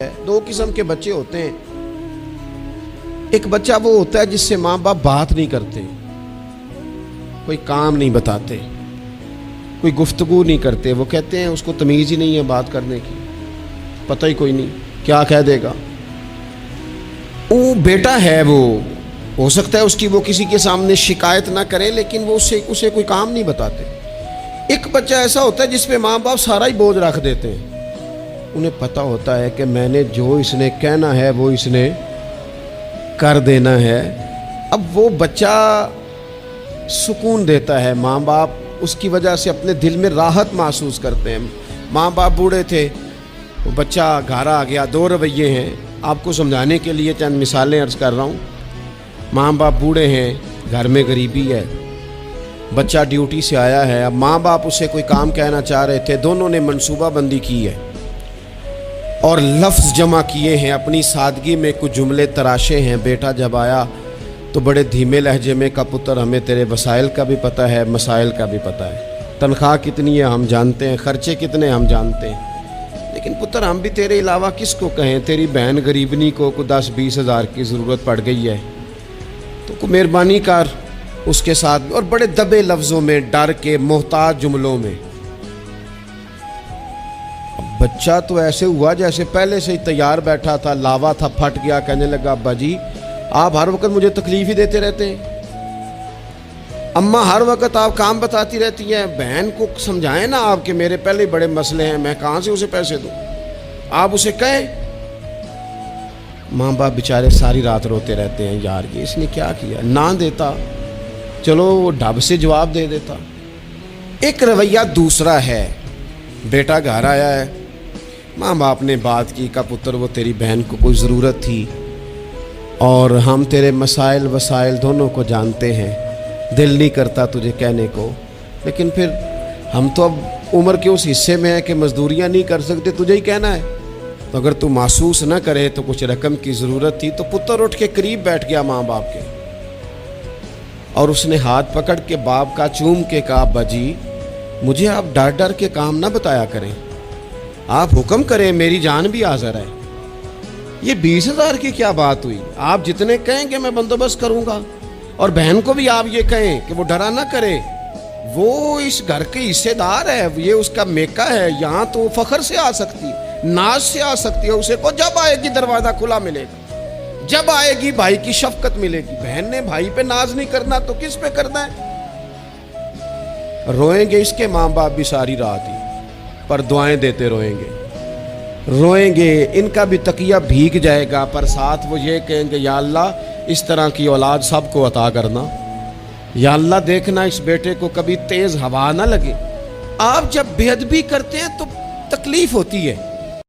दो किस्म के बच्चे होते हैं। एक बच्चा वो होता है जिससे माँ बाप बात नहीं करते, कोई काम नहीं बताते, कोई गुफ्तगू नहीं करते। वो कहते हैं उसको तमीज़ ही नहीं है बात करने की, पता ही कोई नहीं क्या कह देगा। वो बेटा है, वो हो सकता है उसकी वो किसी के सामने शिकायत ना करे, लेकिन वो उसे कोई काम नहीं बताते। एक बच्चा ऐसा होता है जिस पे माँ बाप सारा ही बोझ रख देते हैं। उन्हें पता होता है कि मैंने जो इसने कहना है वो इसने कर देना है। अब वो बच्चा सुकून देता है, माँ बाप उसकी वजह से अपने दिल में राहत महसूस करते हैं। माँ बाप बूढ़े थे, वो बच्चा घर आ गया। दो रवैये हैं, आपको समझाने के लिए चंद मिसालें अर्ज़ कर रहा हूँ। माँ बाप बूढ़े हैं, घर में गरीबी है, बच्चा ड्यूटी से आया है। अब माँ बाप उसे कोई काम कहना चाह रहे थे, दोनों ने मनसूबा बंदी की है और लफ्ज़ जमा किए हैं, अपनी सादगी में कुछ जुमले तराशे हैं। बेटा जब आया तो बड़े धीमे लहजे में का पुत्र हमें तेरे वसाइल का भी पता है, मसाइल का भी पता है, तनख्वाह कितनी है हम जानते हैं, खर्चे कितने हम जानते हैं, लेकिन पुत्र हम भी तेरे अलावा किसको कहें। तेरी बहन गरीबनी को 10-20 हज़ार की ज़रूरत पड़ गई है, तो मेहरबानी कर उसके साथ। और बड़े दबे लफ्ज़ों में, डर के, मोहताज जुमलों में। बच्चा तो ऐसे हुआ जैसे पहले से ही तैयार बैठा था, लावा था, फट गया। कहने लगा अब्बा जी आप हर वक्त मुझे तकलीफ ही देते रहते हैं, अम्मा हर वक्त आप काम बताती रहती हैं, बहन को समझाएं ना आप कि मेरे पहले ही बड़े मसले हैं, मैं कहाँ से उसे पैसे दूं, आप उसे कहें। माँ बाप बेचारे सारी रात रोते रहते हैं, यार ये इसने क्या किया। ना देता, चलो वो ढब से जवाब दे देता। एक रवैया दूसरा है, बेटा घर आया है, माँ बाप ने बात की का पुत्र वो तेरी बहन को कोई ज़रूरत थी और हम तेरे मसाइल वसाइल दोनों को जानते हैं, दिल नहीं करता तुझे कहने को, लेकिन फिर हम तो अब उम्र के उस हिस्से में है कि मजदूरियाँ नहीं कर सकते, तुझे ही कहना है। तो अगर तू महसूस न करे तो कुछ रकम की ज़रूरत थी। तो पुत्र उठ के करीब बैठ गया माँ बाप के और उसने हाथ पकड़ के बाप का चूम के कहा अब्बा जी मुझे आप डर डर के काम ना बताया करें, आप हुक्म करें, मेरी जान भी हाज़िर है। ये 20,000 की क्या बात हुई, आप जितने कहेंगे मैं बंदोबस्त करूंगा। और बहन को भी आप ये कहें कि वो डरा ना करे, वो इस घर के हिस्सेदार है, ये उसका मेका है, यहाँ तो फखर से आ सकती, नाज से आ सकती है। उसे को जब आएगी दरवाज़ा खुला मिलेगा, जब आएगी भाई की शफकत मिलेगी। बहन ने भाई पे नाज नहीं करना तो किस पे करना है। रोएंगे इसके माँ बाप भी सारी रात ही, पर दुआएं देते रोएंगे, इनका भी तकिया भीग जाएगा, पर साथ वो ये कहेंगे या अल्लाह इस तरह की औलाद सबको अता करना, या अल्लाह देखना इस बेटे को कभी तेज़ हवा ना लगे। आप जब बेअदबी करते हैं तो तकलीफ होती है,